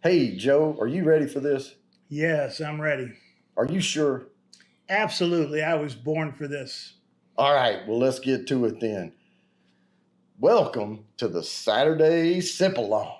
Hey, Joe, are you ready for this? Yes, I'm ready. Are you sure? Absolutely. I was born for this. All right, well, let's get to it then. Welcome to the Saturday Sip Along.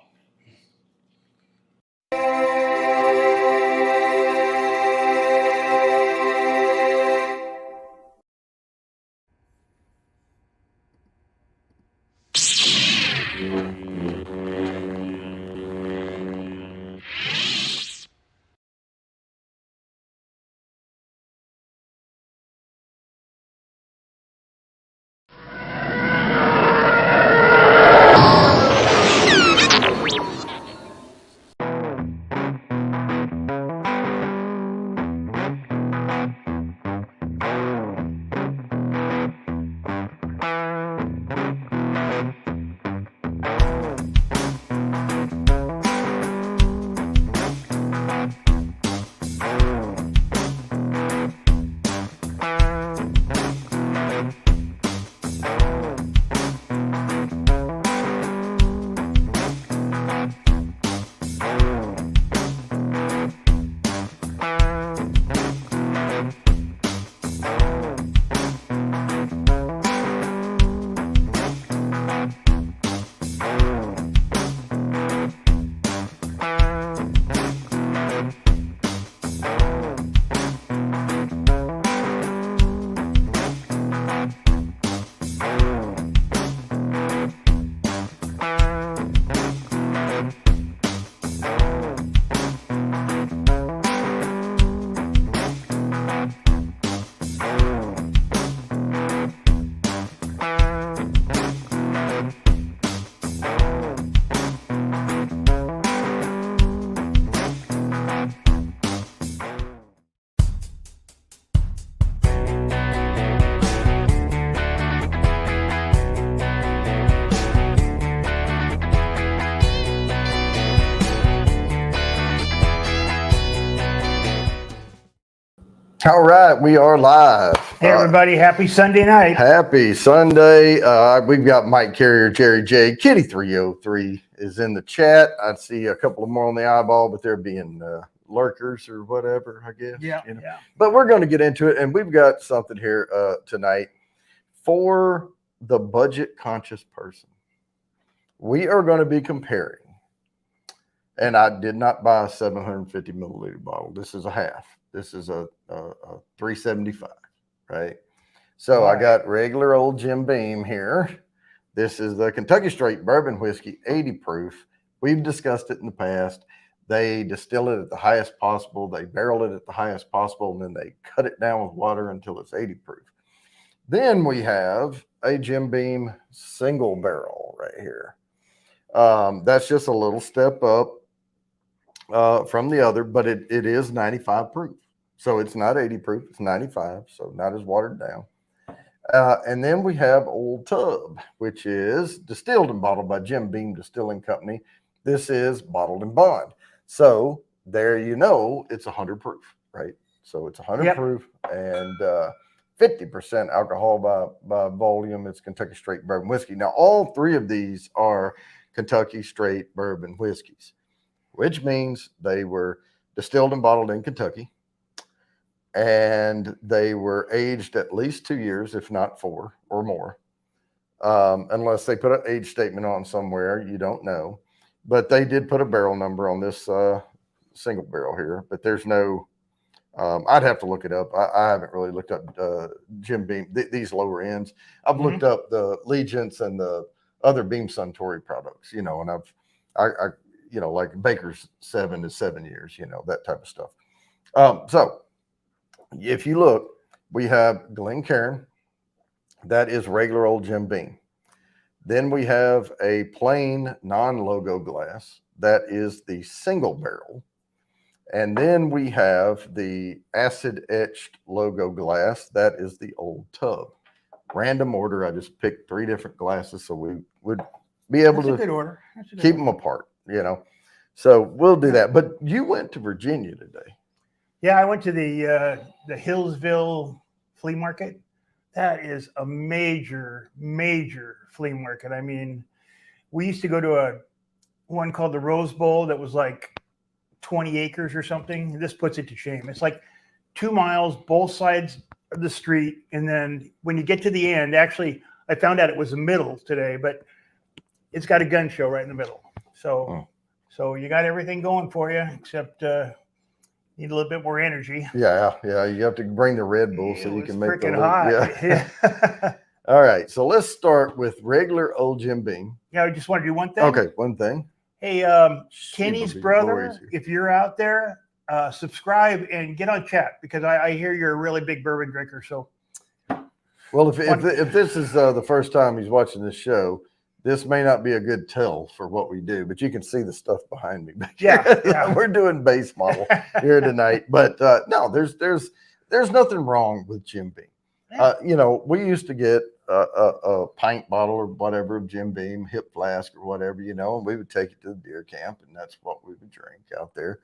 All right, we are live. Hey, everybody. Happy Sunday night. Happy Sunday. We've got Mike Carrier, Jerry J, Kitty 303 is in the chat. I see a couple of more on the eyeball, but they're being lurkers or whatever, I guess. Yeah. But we're going to get into it, and we've got something here tonight for the budget conscious person. We are going to be comparing, and I did not buy a 750 milliliter bottle. This is a half. This is a 375, right? So I got regular old Jim Beam here. This is the Kentucky Straight Bourbon Whiskey, 80 proof. We've discussed it in the past. They distill it at the highest possible. They barrel it at the highest possible, and then they cut it down with water until it's 80 proof. Then we have a Jim Beam single barrel right here. That's just a little step up from the other, but it is 95 proof. So it's not 80 proof, it's 95, so not as watered down. And then we have Old Tub, which is distilled and bottled by Jim Beam Distilling Company. This is bottled in bond. So there you know it's 100 proof, right? So it's 100 proof and 50% alcohol by volume. It's Kentucky Straight Bourbon Whiskey. Now, all three of these are Kentucky Straight Bourbon Whiskeys, which means they were distilled and bottled in Kentucky. And they were aged at least 2 years, if not 4 or more, unless they put an age statement on somewhere. You don't know. But they did put a barrel number on this single barrel here. But there's no, I'd have to look it up. I haven't really looked up Jim Beam, these lower ends. I've looked up the Legence and the other Beam Suntory products, and I like Baker's 7 is 7 years, that type of stuff. So if you look, we have Glencairn. That is regular old Jim Beam. Then we have a plain non-logo glass. That is the single barrel. And then we have the acid etched logo glass. That is the Old Tub. Random order. I just picked 3 different glasses so we would be able to keep them apart, So we'll do that. But you went to Virginia today. Yeah, I went to the Hillsville flea market. That is a major flea market. I mean, we used to go to one called the Rose Bowl that was like 20 acres or something. This puts it to shame. It's like 2 miles, both sides of the street. And then when you get to the end, actually, I found out it was the middle today, but it's got a gun show right in the middle. So, so you got everything going for you, except need a little bit more energy. Yeah. You have to bring the Red Bull so you can make the hot. Yeah. All right. So let's start with regular old Jim Beam. Yeah, I just want to do one thing. Okay, one thing. Hey, Kenny's brother, if you're out there, subscribe and get on chat because I hear you're a really big bourbon drinker. So, well, if this is the first time he's watching this show, this may not be a good tell for what we do, but you can see the stuff behind me. Yeah. We're doing base model here tonight, but no, there's nothing wrong with Jim Beam. You know, we used to get a pint bottle or whatever of Jim Beam, hip flask or whatever, you know, and we would take it to the deer camp, and that's what we would drink out there.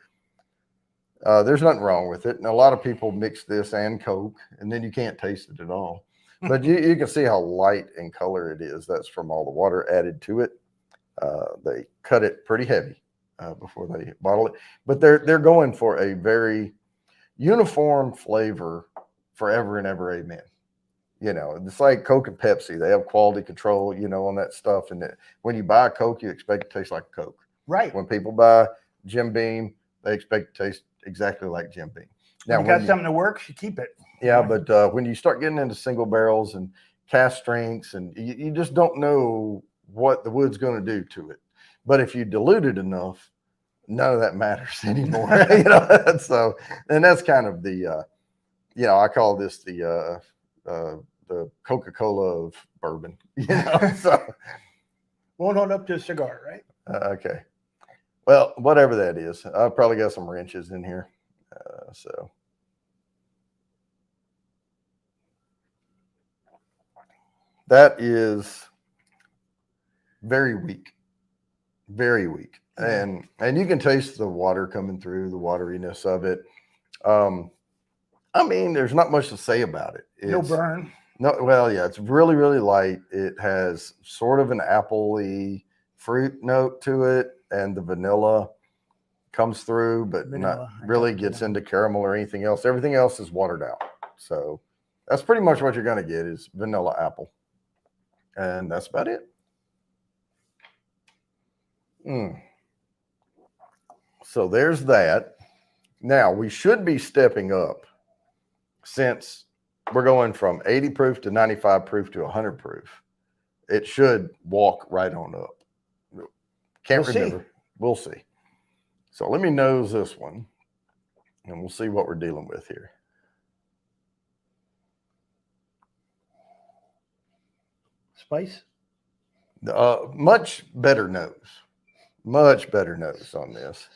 There's nothing wrong with it. And a lot of people mix this and Coke, and then you can't taste it at all. But you can see how light in color it is. That's from all the water added to it. They cut it pretty heavy before they bottle it. But they're going for a very uniform flavor forever and ever, amen. You know, it's like Coke and Pepsi. They have quality control, you know, on that stuff. And when you buy a Coke, you expect it to taste like a Coke. Right. When people buy Jim Beam, they expect it to taste exactly like Jim Beam. Now, when you got something that works, you keep it. Yeah, but when you start getting into single barrels and cast strengths, and you just don't know what the wood's going to do to it. But if you dilute it enough, none of that matters anymore. You know, so and that's kind of the, you know, I call this the Coca-Cola of bourbon. You know, so won't hold up to a cigar, right? Okay. Well, whatever that is, I've probably got some wrenches in here. So that is very weak, very weak. And you can taste the water coming through, the wateriness of it. I mean, there's not much to say about it. No burn. No, well, yeah, it's really, really light. It has sort of an apple-y fruit note to it, and the vanilla comes through, but not really gets into caramel or anything else. Everything else is watered out. So that's pretty much what you're going to get is vanilla apple. And that's about it. So there's that. Now we should be stepping up since we're going from 80 proof to 95 proof to 100 proof. It should walk right on up. Can't remember. We'll see. So let me nose this one, and we'll see what we're dealing with here. Spice? Much better nose. Much better nose on this.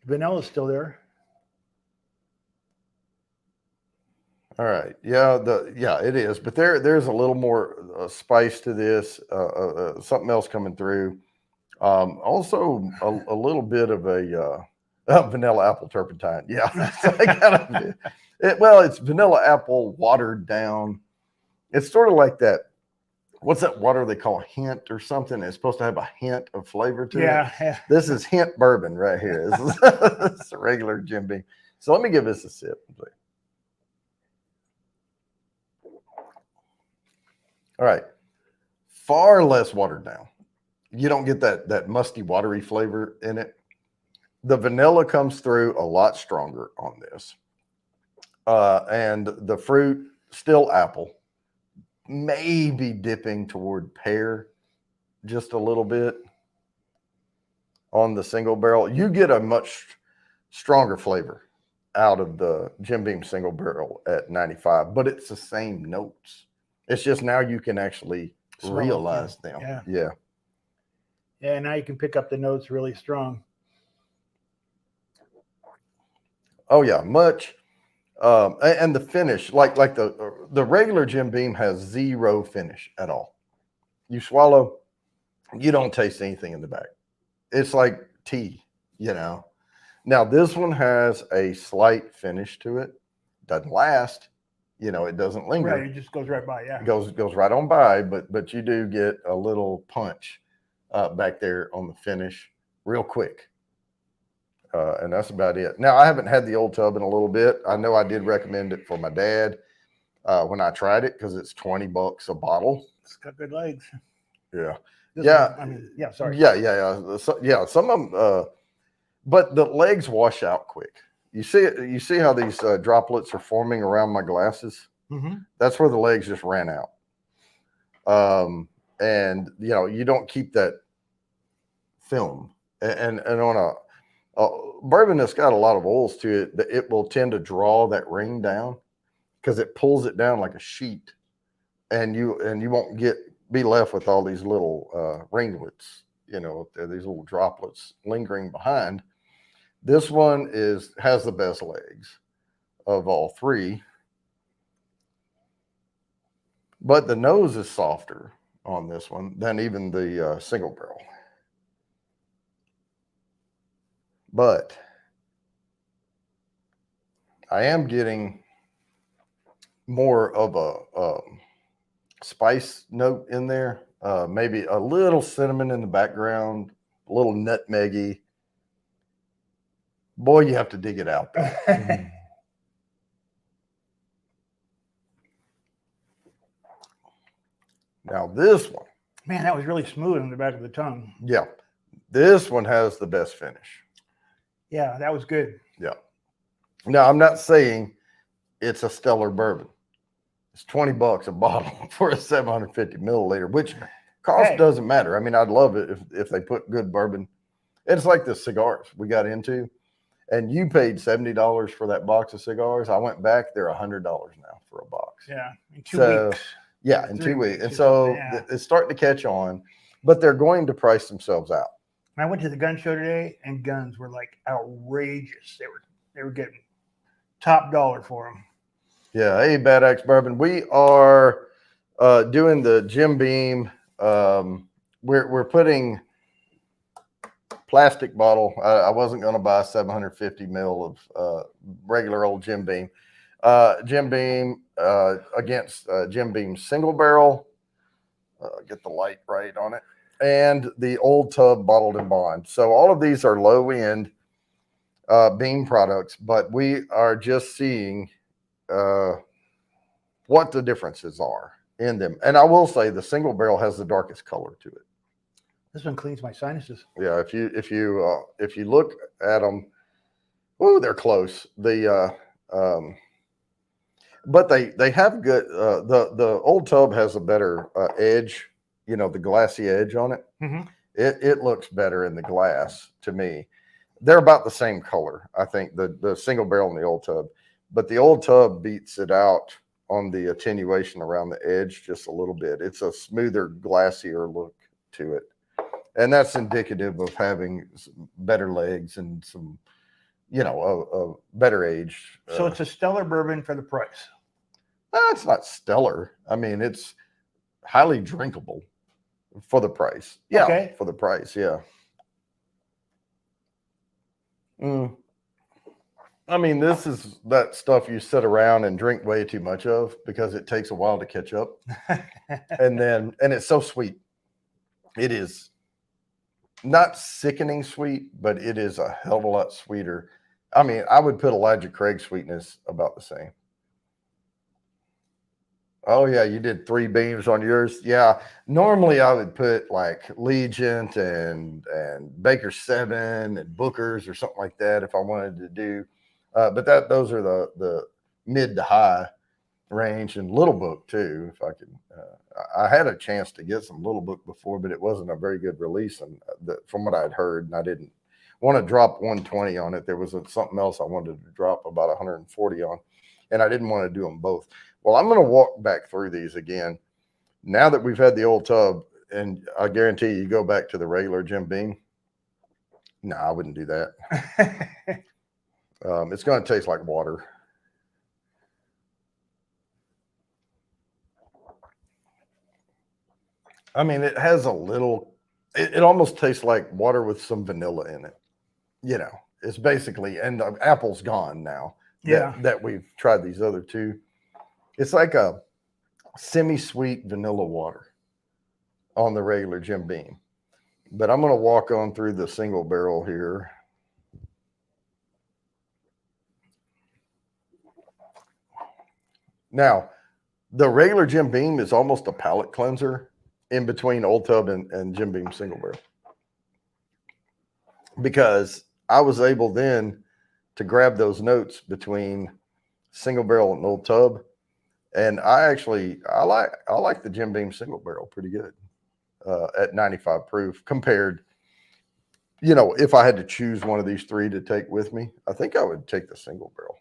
Vanilla's still there. All right. Yeah, it is. But there's a little more spice to this. Something else coming through. Also a little bit of a vanilla apple turpentine. Yeah. It's vanilla apple watered down. It's sort of like that. What's that water they call hint or something? It's supposed to have a hint of flavor to it. Yeah. This is hint bourbon right here. This is a regular Jim Beam. So let me give this a sip, please. All right. Far less watered down. You don't get that musty, watery flavor in it. The vanilla comes through a lot stronger on this. And the fruit, still apple. Maybe dipping toward pear just a little bit on the single barrel. You get a much stronger flavor out of the Jim Beam single barrel at 95, but it's the same notes. It's just now you can actually realize them. Yeah. Yeah, now you can pick up the notes really strong. Oh, yeah, much. And the finish, like the regular Jim Beam has zero finish at all. You swallow, you don't taste anything in the back. It's like tea, you know. Now this one has a slight finish to it. Doesn't last, you know. It doesn't linger. Right, it just goes right by. Yeah, it goes right on by. But you do get a little punch back there on the finish, real quick. And that's about it. Now, I haven't had the old tub in a little bit. I know I did recommend it for my dad when I tried it because it's $20 a bottle. It's got good legs. Yeah. This Yeah. one, I mean, yeah, sorry. Yeah. So, yeah. Some of them, but the legs wash out quick. You see it. You see how these droplets are forming around my glasses? Mm-hmm. That's where the legs just ran out. And you don't keep that film. And on a bourbon that's got a lot of oils to it, it will tend to draw that ring down because it pulls it down like a sheet, and you won't be left with all these little ringlets, these little droplets lingering behind. This one has the best legs of all three, but the nose is softer on this one than even the single barrel. But I am getting more of a spice note in there, maybe a little cinnamon in the background, a little nutmeggy. Boy, you have to dig it out there. Now this one, man, that was really smooth on the back of the tongue. Yeah, this one has the best finish. Yeah, that was good. Yeah. Now I'm not saying it's a stellar bourbon. It's $20 a bottle for a 750 milliliter, which cost doesn't matter. I mean, I'd love it if they put good bourbon. It's like the cigars we got into, and you paid $70 for that box of cigars. I went back; they're $100 now for a box. Yeah, in 2 weeks. Yeah, in 2 weeks, and so it's starting to catch on, but they're going to price themselves out. I went to the gun show today, and guns were like outrageous. They were getting top dollar for them. Yeah, hey, Bad Axe Bourbon. We are doing the Jim Beam. We're putting plastic bottle. I wasn't going to buy 750 mil of regular old Jim Beam. Jim Beam against Jim Beam single barrel. Get the light right on it. And the old tub bottled in bond. So all of these are low end Beam products, but we are just seeing what the differences are in them. And I will say the single barrel has the darkest color to it. This one cleans my sinuses. Yeah, if you look at them, oh, they're close. But they have good. The old tub has a better edge. The glassy edge on it. Mm-hmm. It looks better in the glass to me. They're about the same color, I think. The single barrel and the old tub, but the old tub beats it out on the attenuation around the edge just a little bit. It's a smoother, glassier look to it. And that's indicative of having better legs and some, a better age. So it's a stellar bourbon for the price. It's not stellar. I mean, it's highly drinkable for the price. Yeah, okay. For the price, yeah. I mean, this is that stuff you sit around and drink way too much of because it takes a while to catch up. and it's so sweet. It is not sickening sweet, but it is a hell of a lot sweeter. I mean, I would put Elijah Craig's sweetness about the same. Oh, yeah, you did 3 beams on yours. Yeah, normally I would put like Legent and Baker 7 and Booker's or something like that if I wanted to do. But those are the mid to high range, and Little Book too. If I could, I had a chance to get some Little Book before, but it wasn't a very good release, and from what I'd heard, and I didn't want to drop 120 on it. There was something else I wanted to drop about 140 on, and I didn't want to do them both. Well, I'm going to walk back through these again now that we've had the old tub, and I guarantee you go back to the regular Jim Beam. No, I wouldn't do that. It's going to taste like water. I mean, it has a little, it almost tastes like water with some vanilla in it. It's basically, and the apple's gone now. That we've tried these other two. It's like a semi-sweet vanilla water on the regular Jim Beam. But I'm going to walk on through the single barrel here. Now, the regular Jim Beam is almost a palate cleanser in between Old Tub and Jim Beam single barrel, because I was able then to grab those notes between single barrel and Old Tub, and I like the Jim Beam single barrel pretty good at 95 proof compared. If I had to choose one of these three to take with me, I think I would take the single barrel.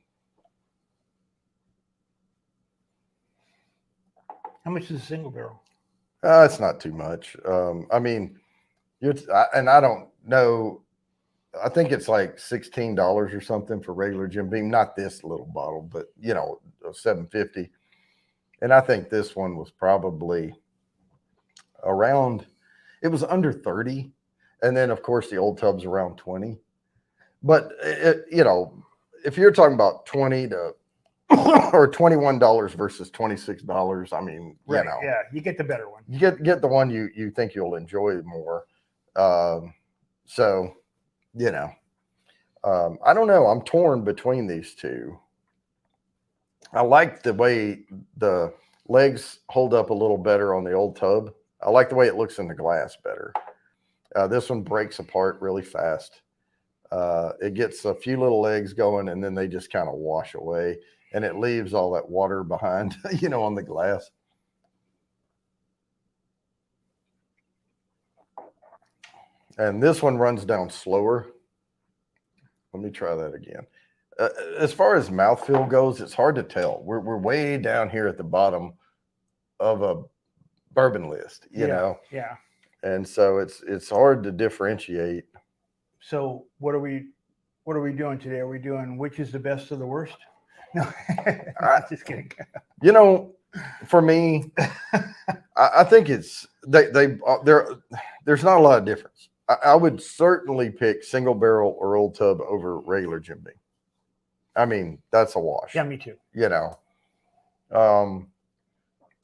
How much is a single barrel? It's not too much. I mean, I don't know. I think it's like $16 or something for regular Jim Beam. Not this little bottle, but $7.50. And I think this one was probably around. It was under 30, and then of course the Old Tub's around 20. But if you're talking about 20 to or $21 versus $26, I mean, right, yeah, you get the better one. You get the one you think you'll enjoy more. So, I don't know. I'm torn between these two. I like the way the legs hold up a little better on the Old Tub. I like the way it looks in the glass better. This one breaks apart really fast. It gets a few little legs going, and then they just kind of wash away, and it leaves all that water behind, on the glass. And this one runs down slower. Let me try that again. As far as mouthfeel goes, it's hard to tell. We're way down here at the bottom of a bourbon list, you know. Yeah. And so it's hard to differentiate. So what are we doing today? Are we doing which is the best of the worst? No, just kidding. For me, I think it's there's not a lot of difference. I would certainly pick single barrel or Old Tub over regular Jim Beam. I mean, that's a wash. Yeah, me too.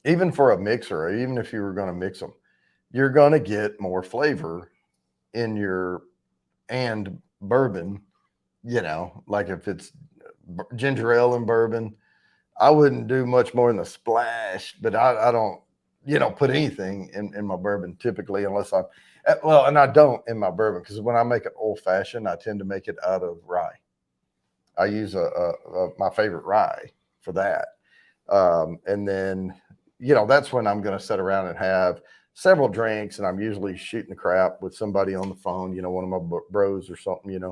Even for a mixer, even if you were going to mix them, you're going to get more flavor in your and bourbon. Like if it's ginger ale and bourbon, I wouldn't do much more than a splash, but I don't, put anything in my bourbon typically unless and I don't in my bourbon, because when I make it old fashioned, I tend to make it out of rye. I use my favorite rye for that. And then, that's when I'm going to sit around and have several drinks, and I'm usually shooting the crap with somebody on the phone, one of my bros or something,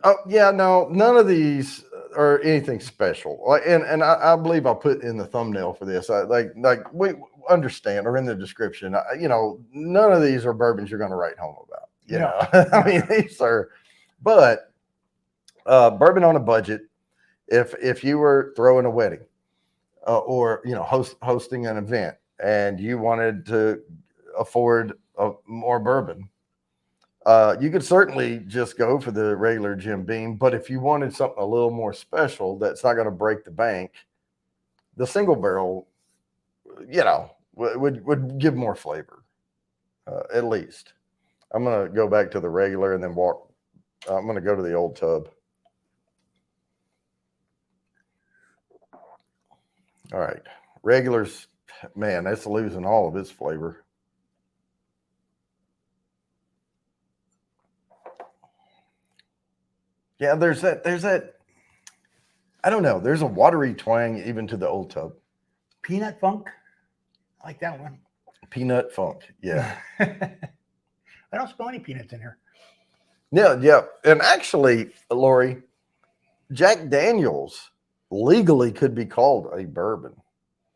Oh, yeah, no, none of these are anything special. And I believe I put in the thumbnail for this. Like we understand, or in the description, none of these are bourbons you're going to write home about. I mean, these are, but bourbon on a budget. If you were throwing a wedding, or hosting an event, and you wanted to afford more bourbon, you could certainly just go for the regular Jim Beam. But if you wanted something a little more special that's not going to break the bank, the single barrel, would give more flavor, at least. I'm going to go back to the regular and then walk. I'm going to go to the Old Tub. All right. Regulars, man, that's losing all of its flavor. Yeah, there's that. I don't know. There's a watery twang even to the Old Tub. Peanut funk. I like that one. Peanut funk. Yeah. I don't smell any peanuts in here. Yeah. And actually, Lori, Jack Daniels legally could be called a bourbon.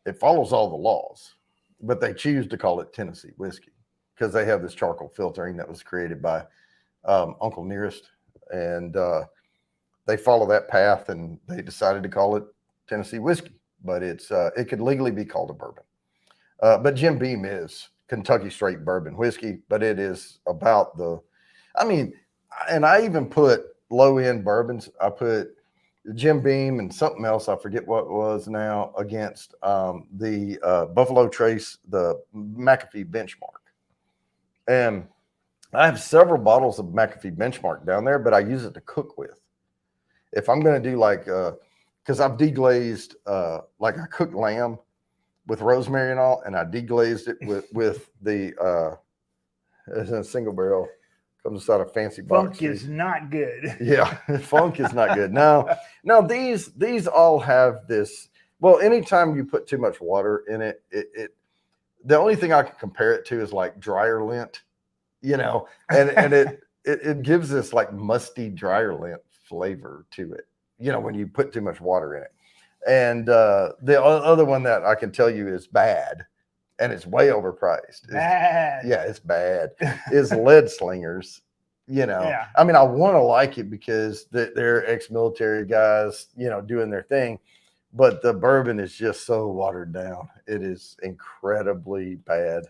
It follows all the laws, but they choose to call it Tennessee whiskey because they have this charcoal filtering that was created by Uncle Nearest. And they follow that path, and they decided to call it Tennessee whiskey, but it could legally be called a bourbon. But Jim Beam is Kentucky straight bourbon whiskey, but it is about and I even put low end bourbons. I put Jim Beam and something else, I forget what it was now, against the Buffalo Trace, the McAfee Benchmark. And I have several bottles of McAfee Benchmark down there, but I use it to cook with. If I'm going to do like because I've deglazed like I cooked lamb with rosemary and all, and I deglazed it with the it's in a single barrel, comes inside a fancy box. Funk is not good. Yeah, funk is not good. No, these all have this. Well, anytime you put too much water in it, the only thing I can compare it to is like dryer lint, and it gives this like musty dryer lint flavor to it, when you put too much water in it. And the other one that I can tell you is bad, and it's way overpriced. Bad. Yeah, it's bad. Is Lead Slingers. Yeah. I mean, I want to like it because they're ex-military guys, doing their thing, but the bourbon is just so watered down. It is incredibly bad.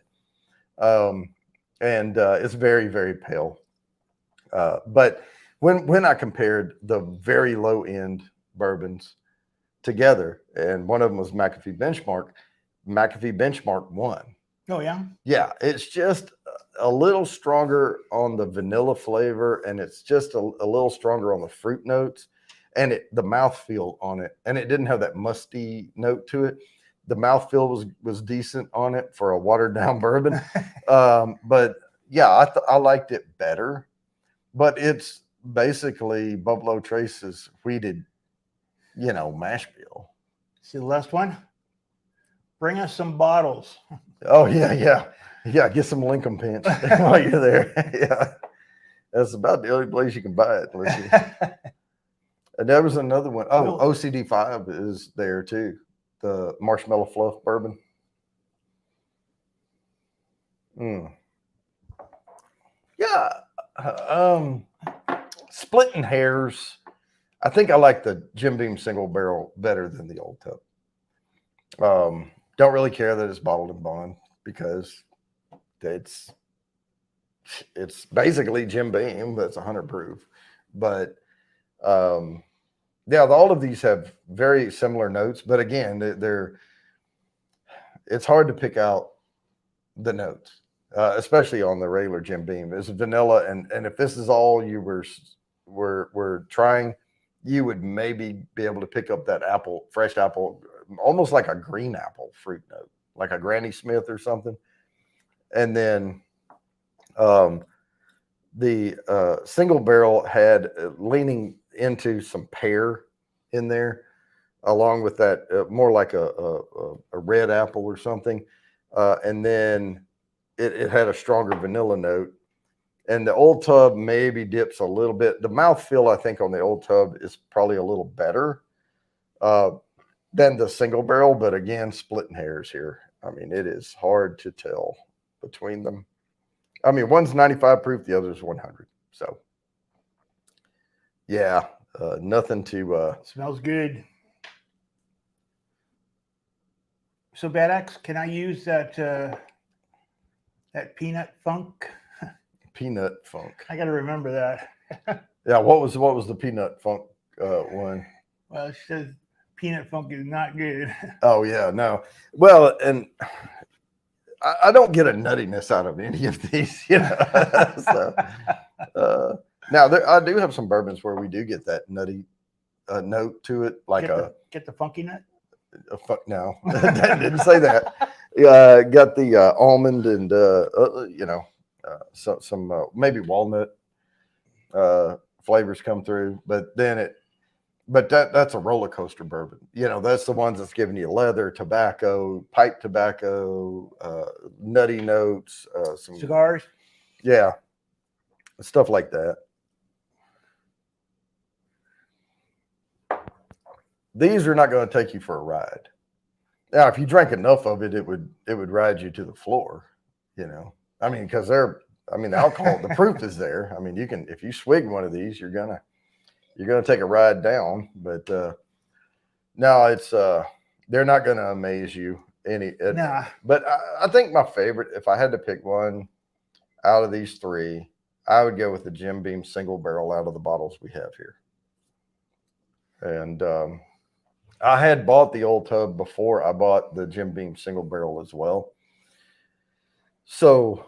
And it's very, very pale. But when I compared the very low end bourbons together, and one of them was McAfee Benchmark won. Oh, yeah. Yeah, it's just a little stronger on the vanilla flavor, and it's just a little stronger on the fruit notes, and the mouthfeel on it, and it didn't have that musty note to it. The mouthfeel was decent on it for a watered down bourbon. But yeah, I liked it better. But it's basically Buffalo Trace's wheated, mash bill. See the last one? Bring us some bottles. Oh yeah. Get some Lincoln Pinch while you're there. Yeah, that's about the only place you can buy it. And there was another one. Oh, OCD5 is there too. The marshmallow fluff bourbon. Yeah. Splitting hairs. I think I like the Jim Beam single barrel better than the Old Tub. Don't really care that it's bottled in bond because it's basically Jim Beam that's 100 proof. But yeah, all of these have very similar notes, but again, it's hard to pick out the notes, especially on the regular Jim Beam. It's vanilla, and if this is all you were trying, you would maybe be able to pick up that fresh apple, almost like a green apple fruit note, like a Granny Smith or something. And then the single barrel had leaning into some pear in there, along with that more like a red apple or something. And then it had a stronger vanilla note. And the Old Tub maybe dips a little bit. The mouthfeel, I think, on the Old Tub is probably a little better than the single barrel. But again, splitting hairs here. I mean, it is hard to tell between them. I mean, one's 95 proof, the other's 100. So, yeah, nothing to. Smells good. So, Bad Axe, can I use that peanut funk? Peanut funk. I got to remember that. Yeah, what was the peanut funk one? Well, it says peanut funk is not good. Oh yeah, no. Well, and I don't get a nuttiness out of any of these, So, now I do have some bourbons where we do get that nutty note to it, like get the funky nut. No, didn't say that. Got the almond and some maybe walnut flavors come through, but that's a roller coaster bourbon. That's the ones that's giving you leather, tobacco, pipe tobacco, nutty notes, some cigars. Yeah, stuff like that. These are not going to take you for a ride. Now, if you drank enough of it, it would ride you to the floor. I mean, because the alcohol, the proof is there. I mean, if you swig one of these, you're gonna take a ride down. But no, it's they're not gonna amaze you any. Nah. But I think my favorite, if I had to pick one out of these three, I would go with the Jim Beam single barrel out of the bottles we have here. And I had bought the Old Tub before I bought the Jim Beam single barrel as well. So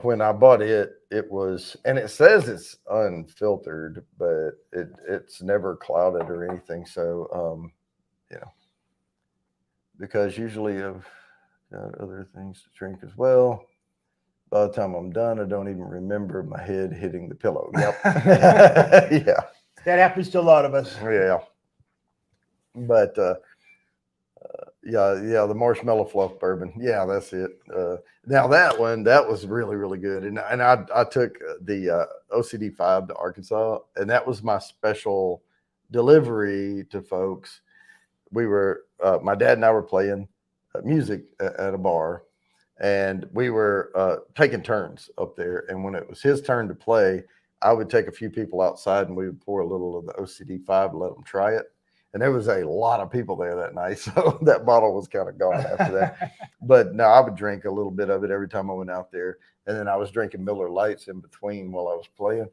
when I bought it, it was, and it says it's unfiltered, but it's never clouded or anything. So, you know, because usually I've got other things to drink as well. By the time I'm done, I don't even remember my head hitting the pillow. Yep. Yeah. That happens to a lot of us. Yeah. But yeah, the marshmallow fluff bourbon. Yeah, that's it. Now that one, that was really, really good. And I took the OCD 5 to Arkansas, and that was my special delivery to folks. We were my dad and I were playing music at a bar, and we were taking turns up there. And when it was his turn to play, I would take a few people outside, and we would pour a little of the OCD 5 and let them try it. And there was a lot of people there that night, so that bottle was kind of gone after that. But no, I would drink a little bit of it every time I went out there, and then I was drinking Miller Lights in between while I was playing.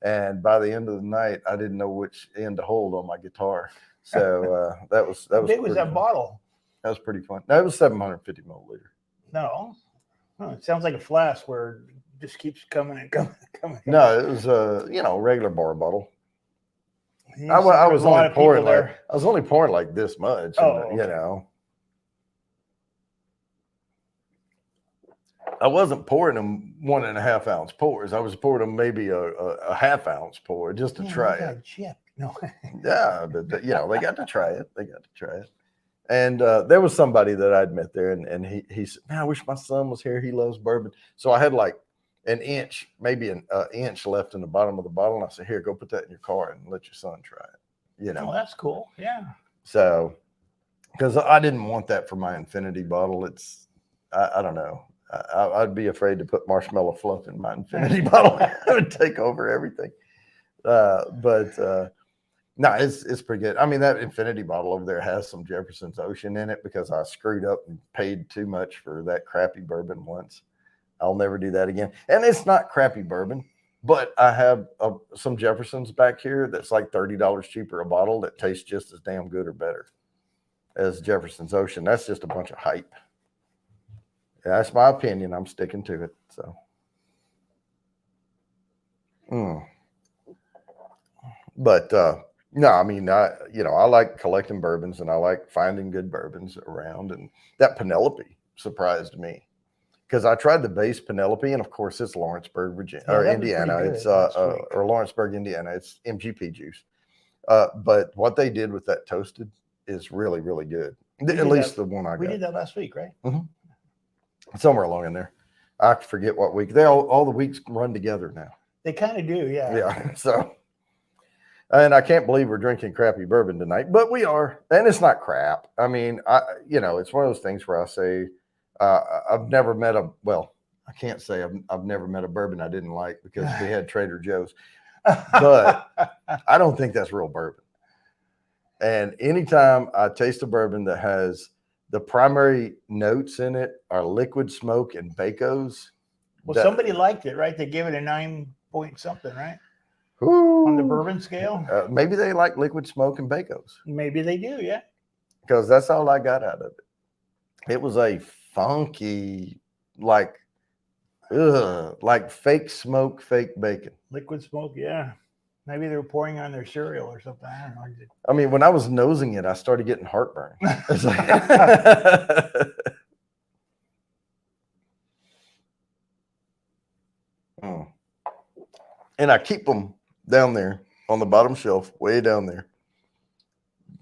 And by the end of the night, I didn't know which end to hold on my guitar. So that was How big was pretty that fun. bottle? That was pretty fun. No, it was 750 milliliter. No. Oh, it sounds like a flask where it just keeps coming and coming and coming. No, it was a regular bar bottle. Yeah, I was a lot only of people pouring there. like I was only pouring like this much. Oh, And, okay. I wasn't pouring them 1.5 ounce pours. I was pouring them maybe a half ounce pour just to try it. Chip. No. Yeah, but they got to try it. They got to try it. And there was somebody that I'd met there, and he said, "Man, I wish my son was here. He loves bourbon." So I had like an inch, maybe an inch left in the bottom of the bottle, and I said, "Here, go put that in your car and let your son try it." Oh, that's cool. Yeah. So because I didn't want that for my infinity bottle. I don't know. I'd be afraid to put marshmallow fluff in my infinity bottle. It would take over everything. But no, it's pretty good. I mean, that infinity bottle over there has some Jefferson's Ocean in it because I screwed up and paid too much for that crappy bourbon once. I'll never do that again. And it's not crappy bourbon, but I have some Jefferson's back here that's like $30 cheaper a bottle that tastes just as damn good or better as Jefferson's Ocean. That's just a bunch of hype. Yeah, that's my opinion. I'm sticking to it. So, but no, I mean, I like collecting bourbons and I like finding good bourbons around. And that Penelope surprised me because I tried the base Penelope, and of course it's Lawrenceburg, Virginia, or Indiana. It's or Lawrenceburg, Indiana. It's MGP juice. But what they did with that toasted is really, really good. At least the one I got. We did that last week, right? Mm-hmm. Somewhere along in there. I forget what week. They all the weeks run together now. They kind of do, yeah. Yeah. So, and I can't believe we're drinking crappy bourbon tonight, but we are, and it's not crap. I mean, it's one of those things where I say, I've never met I can't say I've never met a bourbon I didn't like because we had Trader Joe's, but I don't think that's real bourbon. And anytime I taste a bourbon that has the primary notes in it are liquid smoke and Bacos. Well, somebody liked it, right? They gave it a 9 point something, right? Ooh, on the bourbon scale. Maybe they like liquid smoke and Bacos. Maybe they do, yeah. Because that's all I got out of it. It was a funky, like fake smoke, fake bacon. Liquid smoke, yeah. Maybe they were pouring on their cereal or something. I don't know. I mean, when I was nosing it, I started getting heartburn. It's like And I keep them down there on the bottom shelf, way down there,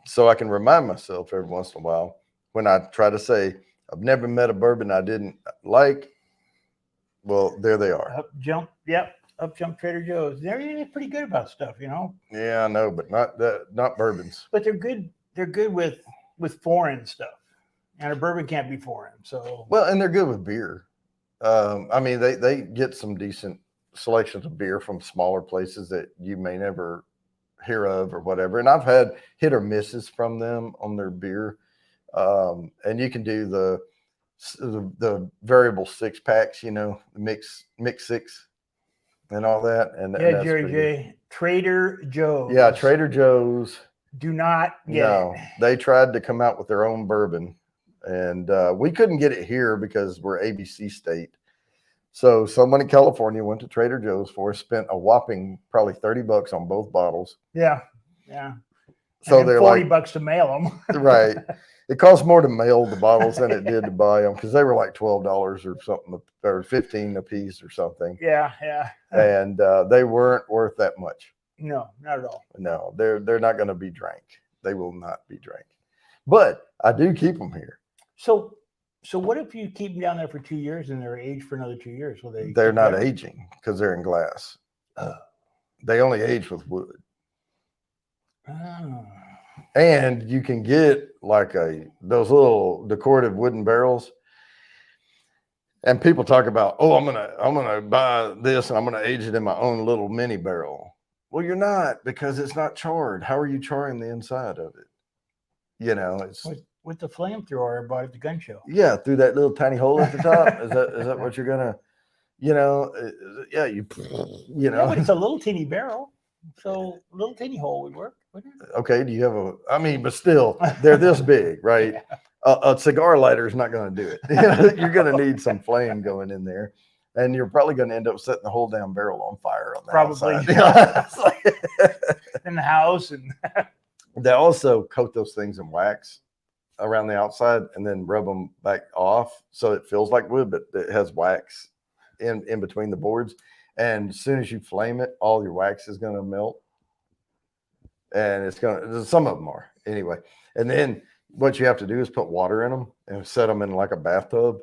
so I can remind myself every once in a while when I try to say, I've never met a bourbon I didn't like. Well, there they are. Up jump Trader Joe's. They're pretty good about stuff, you know. Yeah, I know, but not bourbons. But they're good. They're good with foreign stuff, and a bourbon can't be foreign. So well, and they're good with beer. I mean, they get some decent selections of beer from smaller places that you may never hear of or whatever. And I've had hit or misses from them on their beer. And you can do the variable 6-packs, mix six and all that. And yeah, Jerry J. Trader Joe's. Yeah, Trader Joe's. Do not get it. They tried to come out with their own bourbon, and we couldn't get it here because we're ABC state. So someone in California went to Trader Joe's spent a whopping probably $30 on both bottles. Yeah. Yeah. So and they're $40 like, to mail them. right. It costs more to mail the bottles than it did to buy them because they were like $12 or something, or 15 a piece or something. Yeah. Yeah. And they weren't worth that much. No, not at all. No, they're not going to be drank. They will not be drank. But I do keep them here. So what if you keep them down there for 2 years and they're aged for another 2 years? Will they? They're not aging because they're in glass. They only age with wood. Oh. And you can get like those little decorative wooden barrels. And people talk about, oh, I'm gonna buy this and I'm gonna age it in my own little mini barrel. Well, you're not, because it's not charred. How are you charring the inside of it? You know, it's with the flamethrower I bought at the gun show. Yeah, through that little tiny hole at the top. Is that what you're gonna? Yeah, you know. Yeah, but it's a little teeny barrel, so a little teeny hole would work, wouldn't it? Okay, do you have but still, they're this big, right? Yeah. A cigar lighter is not going to do it. You're going to need some flame going in there, and you're probably going to end up setting the whole damn barrel on fire on the outside. In the house, and they also coat those things in wax around the outside and then rub them back off so it feels like wood, but it has wax in between the boards. And as soon as you flame it, all your wax is going to melt. And some of them are anyway. And then what you have to do is put water in them and set them in like a bathtub.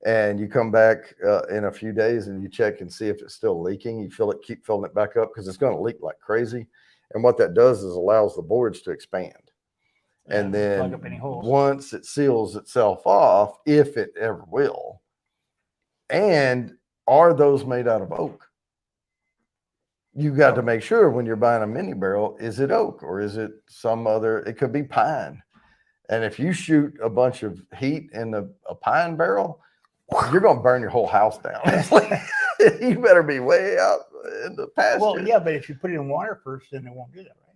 And you come back in a few days and you check and see if it's still leaking. You keep filling it back up because it's going to leak like crazy. And what that does is allows the boards to expand. And then once it seals itself off, if it ever will, and are those made out of oak? You got to make sure when you're buying a mini barrel, is it oak or is it some other? It could be pine. And if you shoot a bunch of heat in a pine barrel, you're going to burn your whole house down. It's like, you better be way out in the pasture. Well, yeah, but if you put it in water first, then it won't do that, right?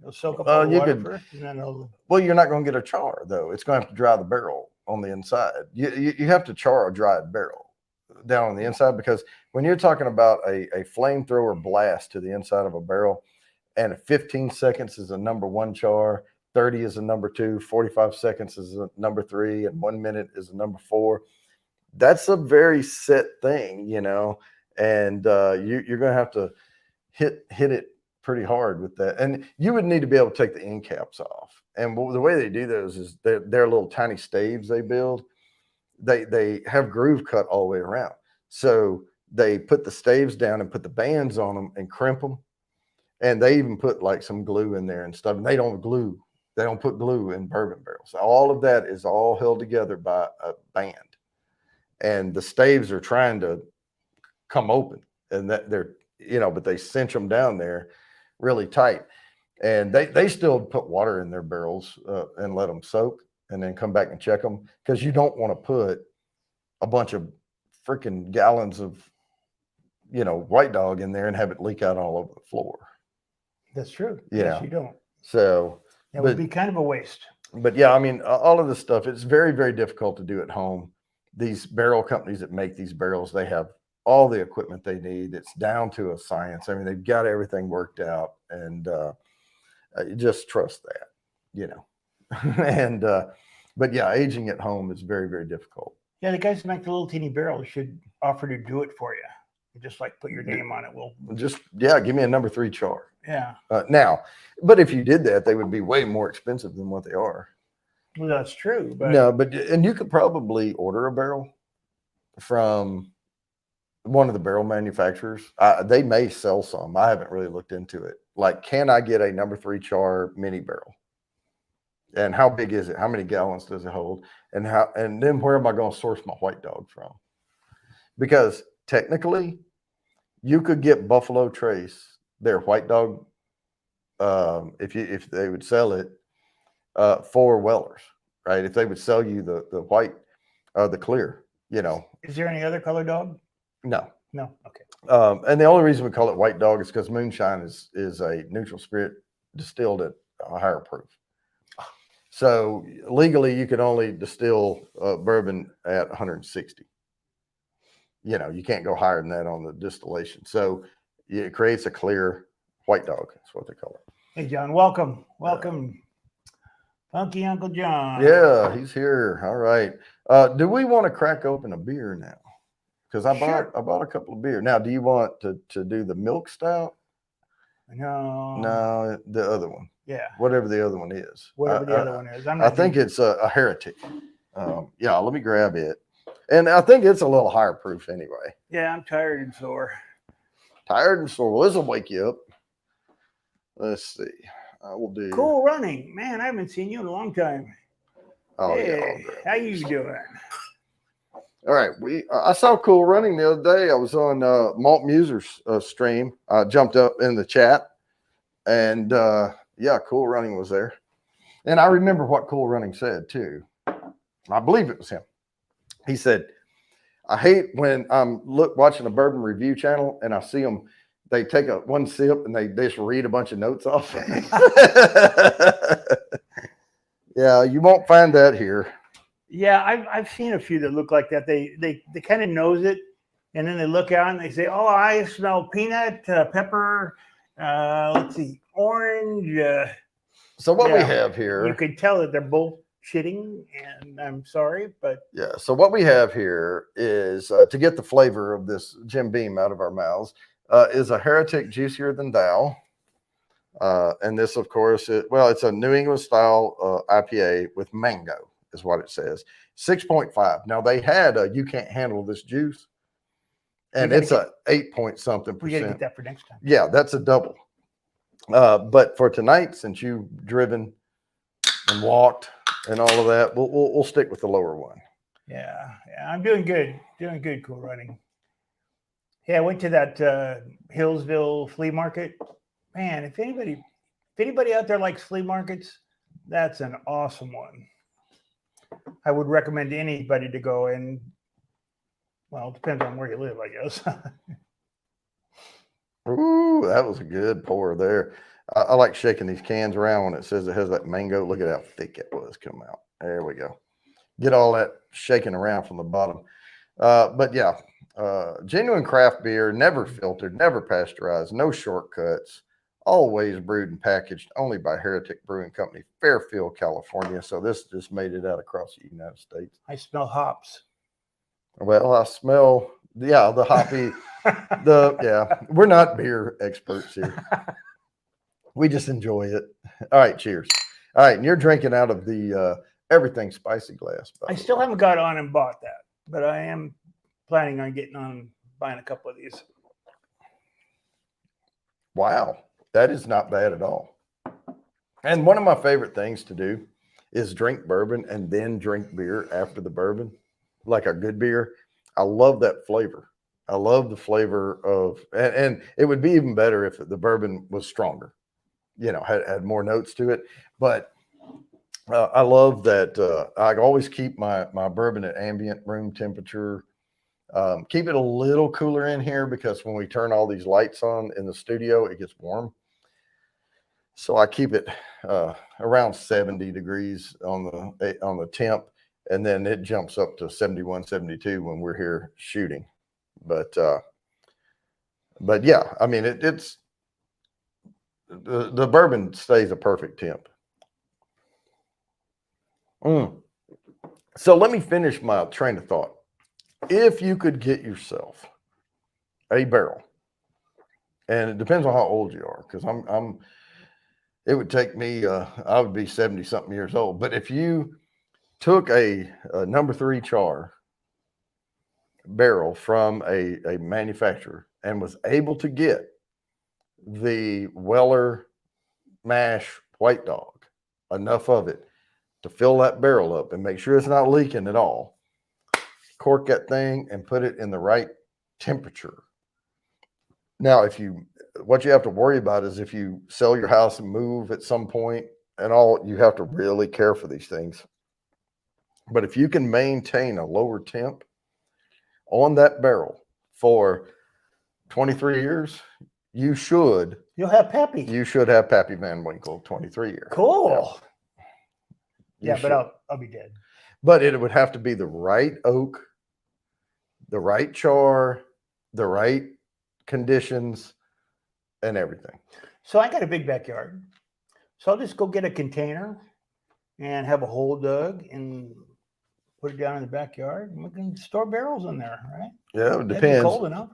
It'll soak up all the water first, and then it'll... Well, you're not going to get a char, though. It's going to have to dry the barrel on the inside. You have to char a dried barrel down on the inside, because when you're talking about a flamethrower blast to the inside of a barrel, and 15 seconds is a number 1 char, 30 is a number 2, 45 seconds is a number 3, and 1 minute is a number 4. That's a very set thing, you know, and you're going to have to hit it pretty hard with that. And you would need to be able to take the end caps off. And the way they do those is they're little tiny staves they build. They have groove cut all the way around. So they put the staves down and put the bands on them and crimp them. And they even put like some glue in there and stuff. And they don't put glue in bourbon barrels. All of that is all held together by a band. And the staves are trying to come open, and that but they cinch them down there really tight. And they still put water in their barrels and let them soak, and then come back and check them, because you don't want to put a bunch of freaking gallons of, White Dog in there and have it leak out all over the floor. That's true. Yeah. Yes, you don't. So that would be kind of a waste. But yeah, I mean, all of this stuff, it's very, very difficult to do at home. These barrel companies that make these barrels, they have all the equipment they need. It's down to a science. I mean, they've got everything worked out, and just trust that, and but yeah, aging at home is very, very difficult. Yeah, the guys who make the little teeny barrels should offer to do it for you. Just like put your name on it. We'll just give me a number 3 char. Yeah. Now, but if you did that, they would be way more expensive than what they are. Well, that's true. But and you could probably order a barrel from one of the barrel manufacturers. They may sell some. I haven't really looked into it. Like, can I get a number 3 char mini barrel? And how big is it? How many gallons does it hold? And then where am I going to source my White Dog from? Because technically, you could get Buffalo Trace, their White Dog, if they would sell it, for Wellers, right? If they would sell you the white, the clear, Is there any other color dog? No. Okay. And the only reason we call it White Dog is because moonshine is a neutral spirit distilled at a higher proof. So legally, you can only distill bourbon at 160. You can't go higher than that on the distillation. So it creates a clear white dog. That's what they call it. Hey, John, welcome. Funky Uncle John. Yeah, he's here. All right. Do we want to crack open a beer now? Because I bought a couple of beer. Now, do you want to do the milk stout? No, the other one. Yeah. Whatever the other one is. Whatever the other one is. I think it's a heretic. Yeah, let me grab it. And I think it's a little higher proof anyway. Yeah, I'm tired and sore. Tired and sore. Well, this will wake you up. Let's see. I will do. Cool Running. Man, I haven't seen you in a long time. Oh, hey, yeah. How you doing? All right. I saw Cool Running the other day. I was on Malt Muser's stream. I jumped up in the chat. And, yeah, Cool Running was there. And I remember what Cool Running said, too. I believe it was him. He said, I hate when I'm watching a bourbon review channel and I see them, they take one sip and they just read a bunch of notes off. Yeah, you won't find that here. Yeah, I've seen a few that look like that. They kind of nose it, and then they look out and they say, "Oh, I smell peanut, pepper. Let's see, orange." So what we have here, you could tell that they're bullshitting, and I'm sorry, but yeah. So what we have here is to get the flavor of this Jim Beam out of our mouths is a Heretic Juicier Than Thou. And this, of course, it's a New England style IPA with mango, is what it says. 6.5. Now they had a You Can't Handle This Juice, and it's a 8 point something percent. We gotta get that for next time. Yeah, that's a double. But for tonight, since you've driven and walked and all of that, we'll stick with the lower one. Yeah, I'm doing good. Cool Running. Yeah, I went to that Hillsville flea market. Man, if anybody out there likes flea markets, that's an awesome one. I would recommend to anybody to go, and well, it depends on where you live, I guess. Ooh, that was a good pour there. I like shaking these cans around when it says it has that mango. Look at how thick it was come out. There we go. Get all that shaking around from the bottom. But yeah, genuine craft beer, never filtered, never pasteurized, no shortcuts. Always brewed and packaged only by Heretic Brewing Company, Fairfield, California. So this just made it out across the United States. I smell hops. Well, I smell, the hoppy, we're not beer experts here. We just enjoy it. All right, cheers. All right, and you're drinking out of the everything spicy glass. I still haven't got on and bought that, but I am planning on getting on buying a couple of these. Wow. That is not bad at all. And one of my favorite things to do is drink bourbon and then drink beer after the bourbon, like a good beer. I love that flavor. I love the flavor of, and it would be even better if the bourbon was stronger, had more notes to it. But I love that. I always keep my bourbon at ambient room temperature. Keep it a little cooler in here because when we turn all these lights on in the studio, it gets warm. So I keep it around 70 degrees on the temp, and then it jumps up to 71, 72 when we're here shooting. But yeah, I mean, it's the bourbon stays a perfect temp. So let me finish my train of thought. If you could get yourself a barrel, and it depends on how old you are, because it would take me, I would be 70 something years old. But if you took a number 3 char barrel from a manufacturer and was able to get the Weller mash white dog, enough of it to fill that barrel up and make sure it's not leaking at all, cork that thing and put it in the right temperature. Now, what you have to worry about is if you sell your house and move at some point and all, you have to really care for these things. But if you can maintain a lower temp on that barrel for 23 years, you'll have Pappy. You should have Pappy Van Winkle 23 years. Cool. Yeah, but I'll be dead. But it would have to be the right oak, the right char, the right conditions, and everything. So I got a big backyard. So I'll just go get a container and have a hole dug and put it down in the backyard, and we can store barrels in there, right? Yeah, it That'd be depends. cold enough.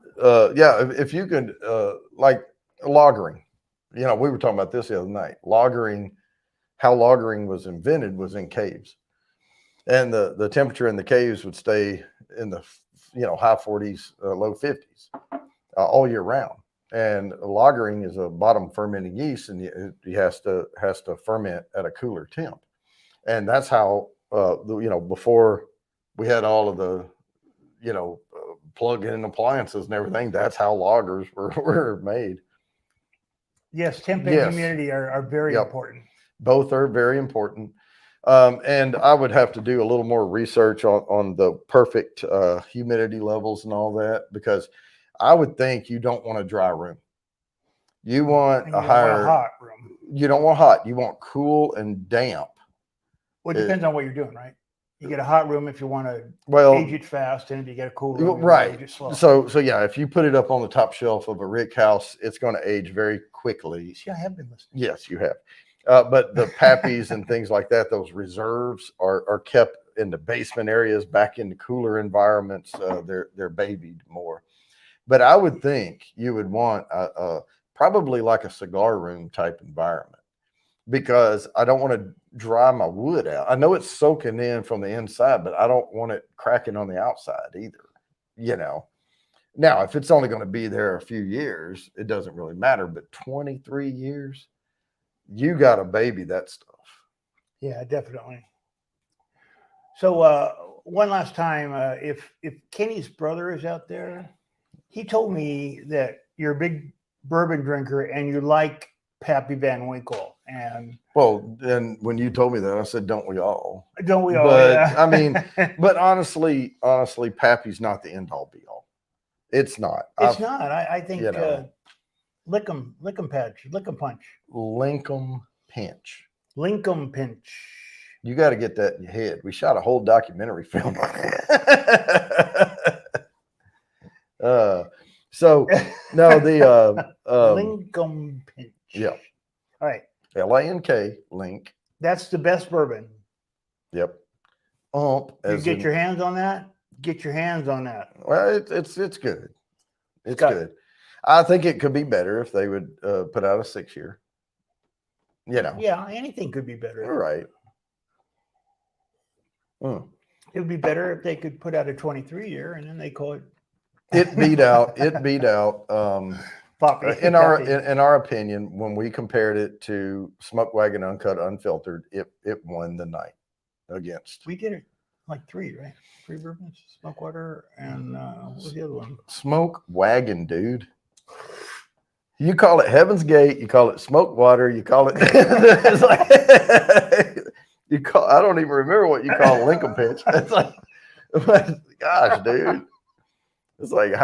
Yeah, if you could, like lagering, we were talking about this the other night. Lagering, how lagering was invented was in caves, and the temperature in the caves would stay in the high 40s, low 50s all year round. And lagering is a bottom fermenting yeast, and it has to ferment at a cooler temp, and that's how before we had all of the plug-in appliances and everything. That's how loggers were made. Yes, temp and humidity are very important. Both are very important. And I would have to do a little more research on the perfect humidity levels and all that, because I would think you don't want a dry room. You want a higher hot room. You don't want hot. You want cool and damp. Well, it depends on what you're doing, right? You get a hot room if you want to age it fast, and if you get a cool room, right? Age it slow. So yeah, if you put it up on the top shelf of a rick house, it's going to age very quickly. See, I have been listening. Yes, you have. But the pappies and things like that, those reserves are kept in the basement areas, back in the cooler environments. They're babied more. But I would think you would want probably like a cigar room type environment, because I don't want to dry my wood out. I know it's soaking in from the inside, but I don't want it cracking on the outside either. Now, if it's only going to be there a few years, it doesn't really matter. But 23 years, you got to baby that stuff. Yeah, definitely. So one last time, if Kenny's brother is out there, he told me that you're a big bourbon drinker and you like Pappy Van Winkle. And well, then when you told me that, I said, "Don't we all?" Don't we all? But yeah. I mean, but honestly, Pappy's not the end all be all. It's not. It's not. I think Lickum Patch, Lickum Punch, Lincoln Pinch. Lincoln Pinch. You got to get that in your head. We shot a whole documentary film. So no, the Lincoln Pinch. Yeah. All right. LANK Link. That's the best bourbon. Yep. You get your hands on that. Get your hands on that. Well, it's good. It's good. I think it could be better if they would put out a 6-year. Yeah, anything could be better. All right. It would be better if they could put out a 23-year and then they call it. It beat out. Poppy. In our opinion, when we compared it to Smoke Wagon Uncut Unfiltered, it won the night against. We did it like 3, right? 3 bourbons, Smoke Water, and what was the other one? Smoke Wagon, dude. You call it Heaven's Gate, you call it Smoke Water, you call it. It's like I don't even remember what you call Lincoln Pitch. It's like, gosh, dude. It's like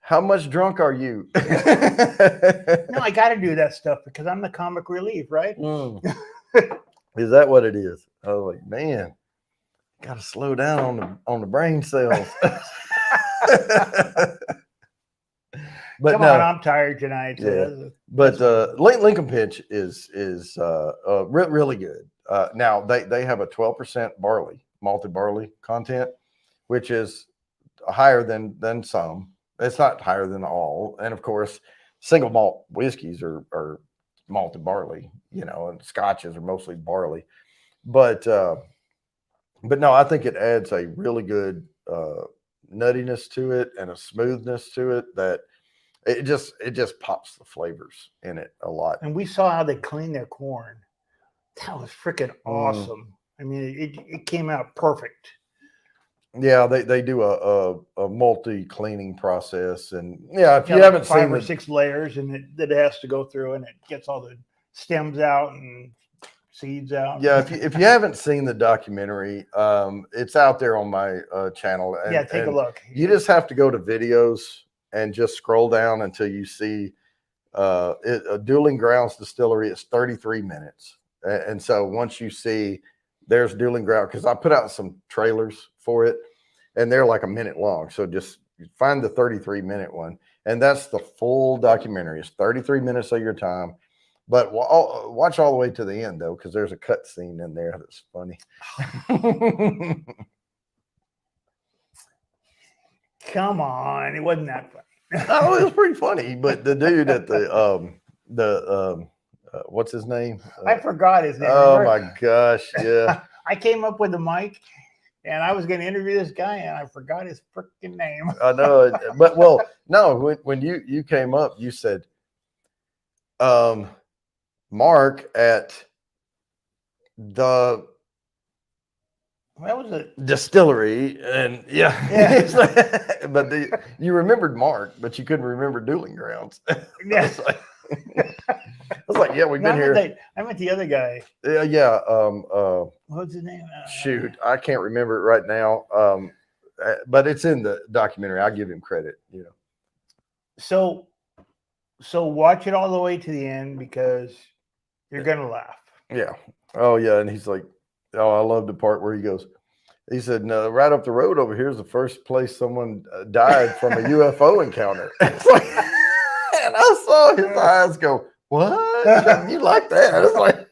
how much drunk are you? No, I got to do that stuff because I'm the comic relief, right? Is that what it is? I was like, man, got to slow down on the brain cells. But Come on, I'm tired tonight. So but Lincoln Pitch is really good. Now they have a 12% malted barley content, which is higher than some. It's not higher than all, and of course, single malt whiskeys are malted barley, and scotches are mostly barley. But no, I think it adds a really good nuttiness to it and a smoothness to it that it just pops the flavors in it a lot. And we saw how they clean their corn. That was freaking awesome. I mean, it came out perfect. Yeah, they do a multi cleaning process, and if you haven't seen 5 or 6 layers, and that it has to go through, and it gets all the stems out and seeds out. Yeah, if you haven't seen the documentary, it's out there on my channel. And, take a look. You just have to go to videos and just scroll down until you see a Dueling Grounds Distillery. It's 33 minutes, and so once you see there's Dueling Ground, because I put out some trailers for it, and they're like a minute long. So just find the 33-minute one, and that's the full documentary. It's 33 minutes of your time, but watch all the way to the end though, because there's a cut scene in there that's funny. Come on, it wasn't that funny. Oh, it was pretty funny, but the dude at what's his name? I forgot his name. Oh Remember? my gosh, yeah. I came up with the mic, and I was going to interview this guy, and I forgot his freaking name. I know it, but well, no, when you came up, you said, Mark at the That was it. distillery, and yeah. But you remembered Mark, but you couldn't remember Dueling Grounds. Yeah. I was like, yeah, we've been here. I meant the other guy. Yeah. What's his name? Shoot, I can't remember it right now. But it's in the documentary. I give him credit, you know. So watch it all the way to the end because you're gonna laugh. Yeah. Oh yeah, and he's like, oh, I love the part where he goes. He said, no, right up the road over here is the first place someone died from a UFO encounter. It's like, and I saw his eyes go, what? You like that? It's like,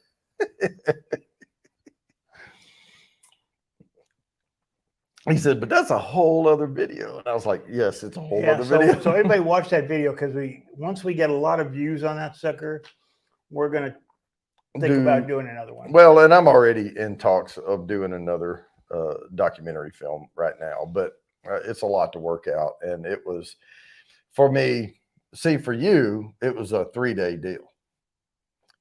he said, but that's a whole other video. And I was like, yes, it's a whole other video. So everybody watch that video because once we get a lot of views on that sucker, we're gonna think about doing another one. Well, and I'm already in talks of doing another documentary film right now, but it's a lot to work out. And it was, for me, for you, it was a 3-day deal.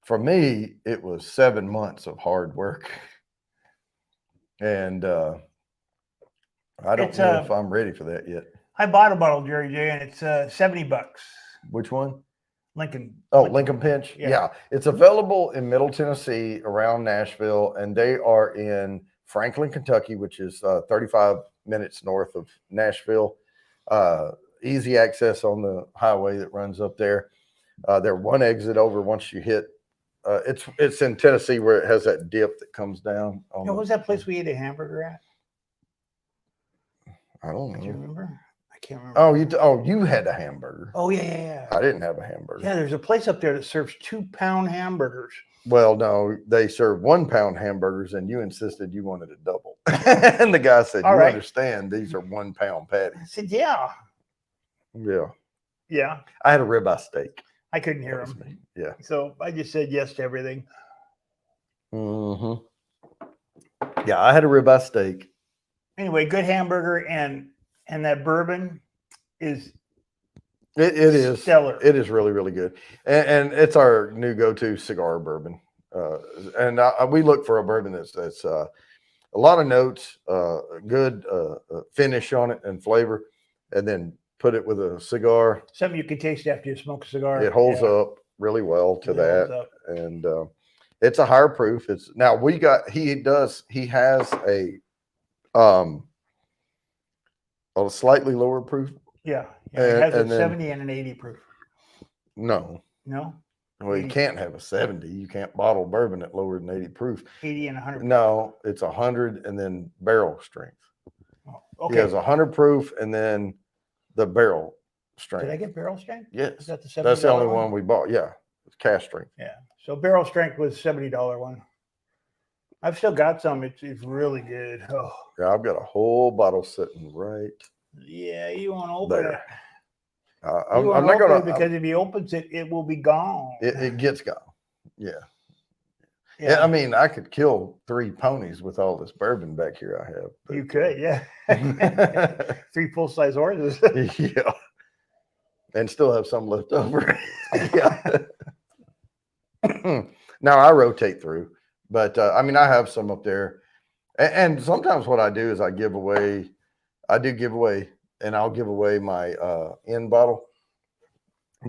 For me, it was 7 months of hard work. And I don't know if I'm ready for that yet. I bought a bottle, Jerry J, and it's $70. Which one? Lincoln. Oh, Lincoln Pinch. Yeah. It's available in Middle Tennessee, around Nashville, and they are in Franklin, Kentucky, which is 35 minutes north of Nashville. Easy access on the highway that runs up there. They're one exit over once you hit. It's in Tennessee where it has that dip that comes down. What was that place we ate a hamburger at? I don't know. Do you remember? I can't remember. Oh, you had a hamburger. Oh yeah. I didn't have a hamburger. Yeah, there's a place up there that serves 2-pound hamburgers. Well, no, they serve 1-pound hamburgers, and you insisted you wanted a double. And the guy said, "You understand? These are 1-pound patties." I said, "Yeah." Yeah. Yeah. I had a ribeye steak. I couldn't hear him. Yeah. So I just said yes to everything. Mm-hmm. Yeah, I had a ribeye steak. Anyway, good hamburger, and that bourbon is it is stellar. It is really, really good, and it's our new go-to cigar bourbon. And we look for a bourbon that's a lot of notes, good finish on it and flavor, and then put it with a cigar. Something you can taste after you smoke a cigar. It holds up really well to that, and it's a higher proof. It's now he has a slightly lower proof. Yeah, it has a 70 and an 80 proof. No. Well, 80. You can't have a 70. You can't bottle bourbon at lower than 80 proof. 80 and 100 proof. No, it's 100 and then barrel strength. Oh, okay. He has 100 proof and then the barrel strength. Did I get barrel strength? Yes. Is that the $70 That's the only one we bought. Yeah. It's cash strength. Yeah. So barrel strength was $70 one. I've still got some. It's really good. Oh. Yeah, I've got a whole bottle sitting right. Yeah, you won't open it. I'm not going to, because if he opens it, it will be gone. It gets gone. Yeah. Yeah. I mean, I could kill 3 ponies with all this bourbon back here I have. But, you could, yeah. 3 full-size horses. Yeah. And still have some left over. Yeah. Now I rotate through, but I mean, I have some up there. And sometimes what I do is I give away, and I'll give away my end bottle.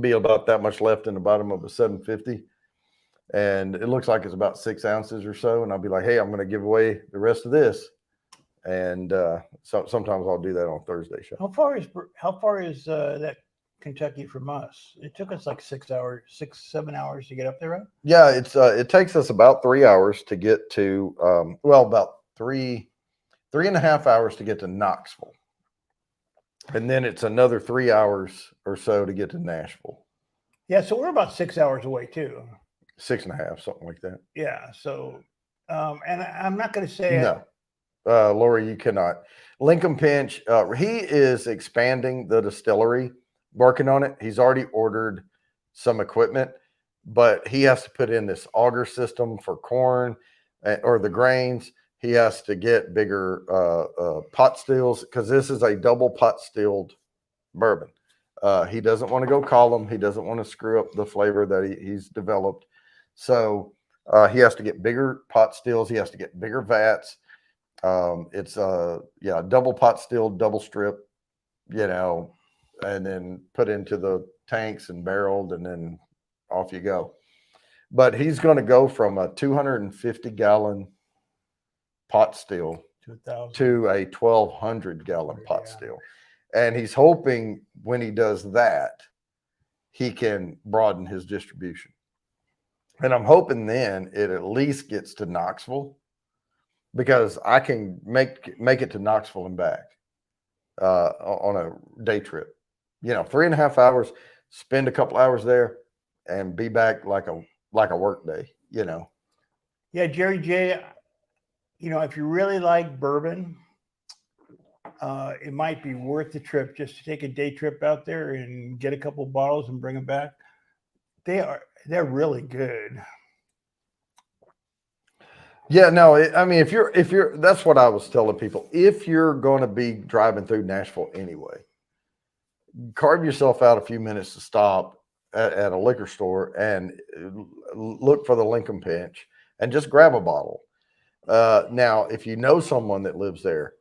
Be about that much left in the bottom of a 750. And it looks like it's about 6 ounces or so. And I'll be like, hey, I'm going to give away the rest of this. And so sometimes I'll do that on Thursday show. How far is that Kentucky from us? It took us like 7 hours to get up there, right? Yeah, it takes us about 3 hours to get to about 3.5 hours to get to Knoxville. And then it's another 3 hours or so to get to Nashville. Yeah, so we're about 6 hours away too. 6.5, something like that. Yeah, so and I'm not going to say No, Lori, you cannot. Lincoln Pinch, he is expanding the distillery, working on it. He's already ordered some equipment, but he has to put in this auger system for corn or the grains. He has to get bigger pot stills because this is a double pot stilled bourbon. He doesn't want to go column. He doesn't want to screw up the flavor that he's developed. So he has to get bigger pot stills. He has to get bigger vats. It's double pot still, double strip, and then put into the tanks and barreled, and then off you go. But he's going to go from a 250-gallon pot still 2,000. to a 1,200-gallon pot Yeah. still. And he's hoping when he does that, he can broaden his distribution. And I'm hoping then it at least gets to Knoxville, because I can make it to Knoxville and back on a day trip. 3.5 hours, spend a couple hours there, and be back like a work day. Yeah, Jerry J. If you really like bourbon, it might be worth the trip just to take a day trip out there and get a couple of bottles and bring them back. They're really good. Yeah, no, if you're, that's what I was telling people. If you're going to be driving through Nashville anyway, carve yourself out a few minutes to stop at a liquor store and look for the Lincoln Pinch and just grab a bottle. Now, if you know someone that lives there,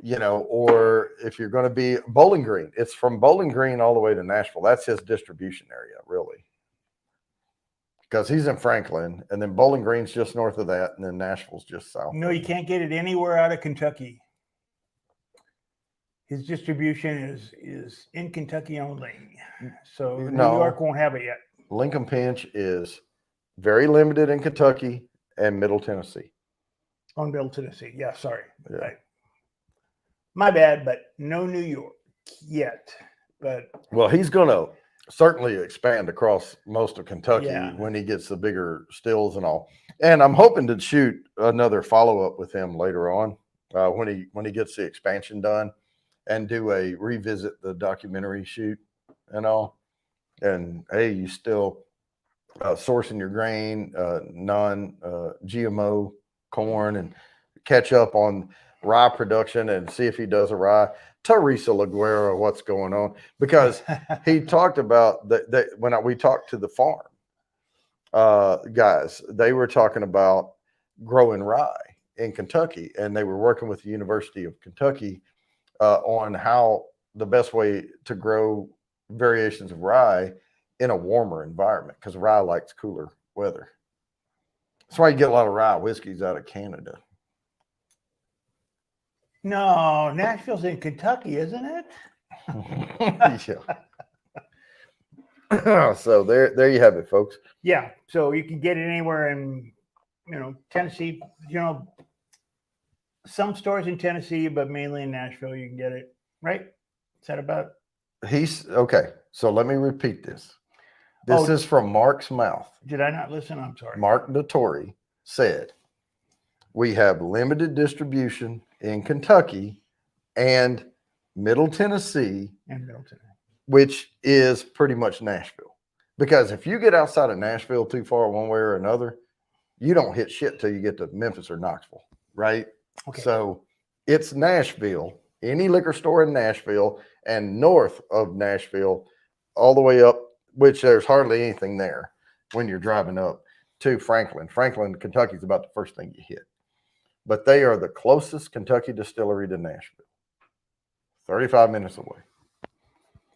or if you're going to be Bowling Green, it's from Bowling Green all the way to Nashville. That's his distribution area, really. Because he's in Franklin, and then Bowling Green's just north of that, and then Nashville's just south. No, you can't get it anywhere out of Kentucky. His distribution is in Kentucky only. So New York won't have it yet. Lincoln Pinch is very limited in Kentucky and Middle Tennessee. On Middle Tennessee. Yeah, sorry. Yeah. Right. My bad, but no New York yet. But well, he's going to certainly expand across most of Kentucky when he gets the bigger stills and all. And I'm hoping to shoot another follow-up with him later on when he gets the expansion done, and do a revisit the documentary shoot and all. And hey, you still sourcing your grain, non-GMO corn, and catch up on rye production and see if he does a rye. Teresa Laguerra, what's going on? Because he talked about that when we talked to the farm guys, they were talking about growing rye in Kentucky, and they were working with the University of Kentucky on how the best way to grow variations of rye in a warmer environment, because rye likes cooler weather. That's why you get a lot of rye whiskeys out of Canada. No, Nashville's in Kentucky, isn't it? Yeah. So there you have it, folks. Yeah. So you can get it anywhere in, Tennessee. Some stores in Tennessee, but mainly in Nashville, you can get it. Right? Is that about? He's okay. So let me repeat this. This is from Mark's mouth. Did I not listen? I'm sorry. Mark Nattori said, we have limited distribution in Kentucky and Middle Tennessee, which is pretty much Nashville. Because if you get outside of Nashville too far one way or another, you don't hit shit till you get to Memphis or Knoxville, right? Okay. So it's Nashville, any liquor store in Nashville, and north of Nashville, all the way up, which there's hardly anything there when you're driving up to Franklin. Franklin, Kentucky is about the first thing you hit. But they are the closest Kentucky distillery to Nashville, 35 minutes away.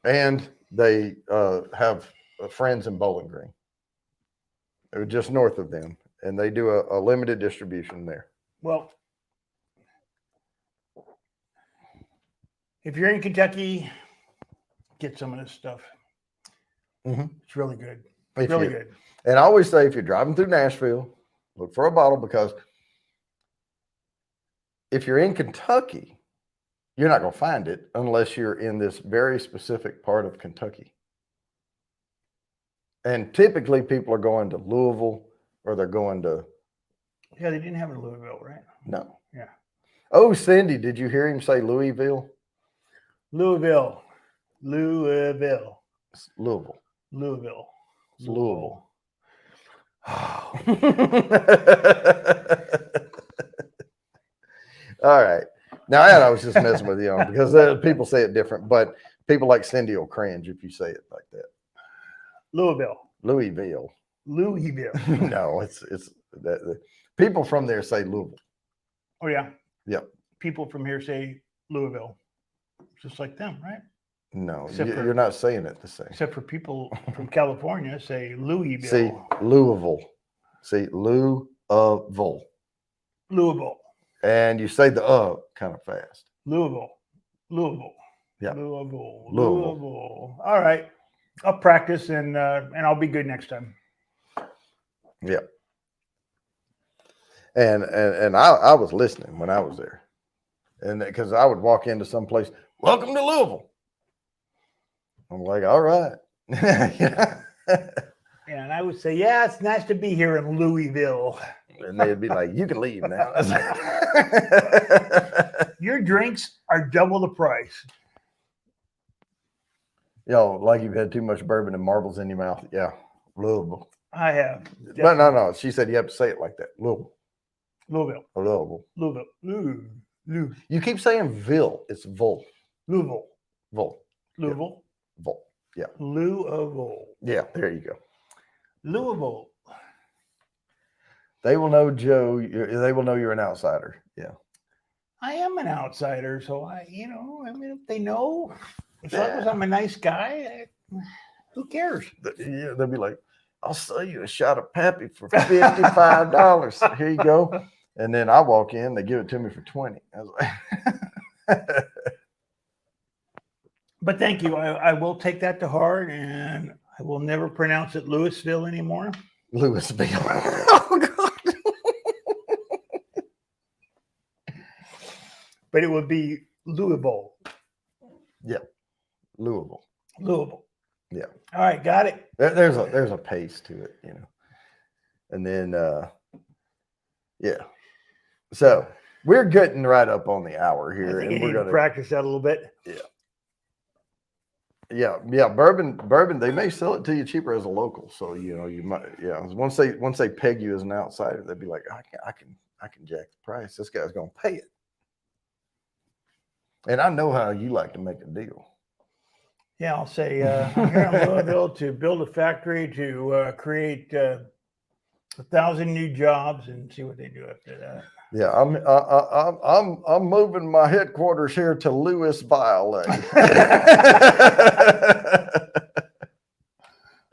And they have friends in Bowling Green. They're just north of them, and they do a limited distribution there. Well, if you're in Kentucky, get some of this stuff. Mm-hmm. It's really good. Really good. And I always say, if you're driving through Nashville, look for a bottle, because if you're in Kentucky, You're not going to find it unless you're in this very specific part of Kentucky. And typically people are going to Louisville or they're going to. Yeah, they didn't have it in Louisville, right? No. Yeah. Oh, Cindy, did you hear him say Louisville? Louisville. Louisville. It's Louisville. Louisville. It's Louisville. All right. Now, I was just messing with you on because people say it different, but people like Cindy will cringe if you say it like that. Louisville. Louisville. Louisville. No, it's that people from there say Louisville. Oh yeah. Yep. People from here say Louisville, just like them, right? No, Except for- you're not saying it the same. Except for people from California say Louisville. See, Louisville. See, Louisville. Louisville. And you say the kind of fast. Louisville. Louisville. Yeah. Louisville. Louisville. Louisville. All right. I'll practice and I'll be good next time. Yeah. And I was listening when I was there. And because I would walk into some place, welcome to Louisville. I'm like, all right. Yeah. Yeah, and I would say, yeah, it's nice to be here in Louisville. And they'd be like, you can leave now. Your drinks are double the price. Like you've had too much bourbon and marbles in your mouth. Yeah. Louisville. I have. But no. She said you have to say it like that. Louisville. Louisville. Louisville. Louisville. Louisville. You keep saying Ville. It's Vol. Louisville. Vol. Louisville. Vol. Yeah. Louisville. Yeah. There you go. Louisville. They will know, Joe. They will know you're an outsider. Yeah. I am an outsider, so I mean, if they know, as long as I'm a nice guy, who cares? Yeah, they'll be like, I'll sell you a shot of Pappy for $55. Here you go. And then I walk in, they give it to me for $20. I was like, but thank you. I will take that to heart, and I will never pronounce it Louisville anymore. Louisville. Oh, God. But it would be Louisville. Yeah. Louisville. Louisville. Yeah. All right, got it. There's a pace to it, And then yeah. So we're getting right up on the hour here, and we're gonna practice that a little bit. Yeah. Bourbon. They may sell it to you cheaper as a local, so you might. Yeah. Once they peg you as an outsider, they'd be like, I can jack the price. This guy's gonna pay it. And I know how you like to make a deal. Yeah, I'll say I'm here in Louisville to build a factory to create 1,000 new jobs and see what they do after that. Yeah, I'm moving my headquarters here to Louisville.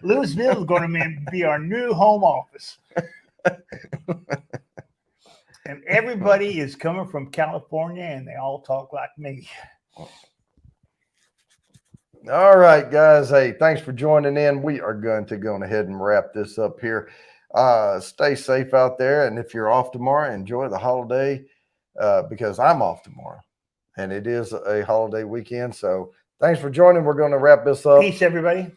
Louisville is going to be our new home office. And everybody is coming from California, and they all talk like me. All right, guys. Hey, thanks for joining in. We are going to go ahead and wrap this up here. Stay safe out there. And if you're off tomorrow, enjoy the holiday because I'm off tomorrow. And it is a holiday weekend. So thanks for joining. We're going to wrap this up. Peace, everybody.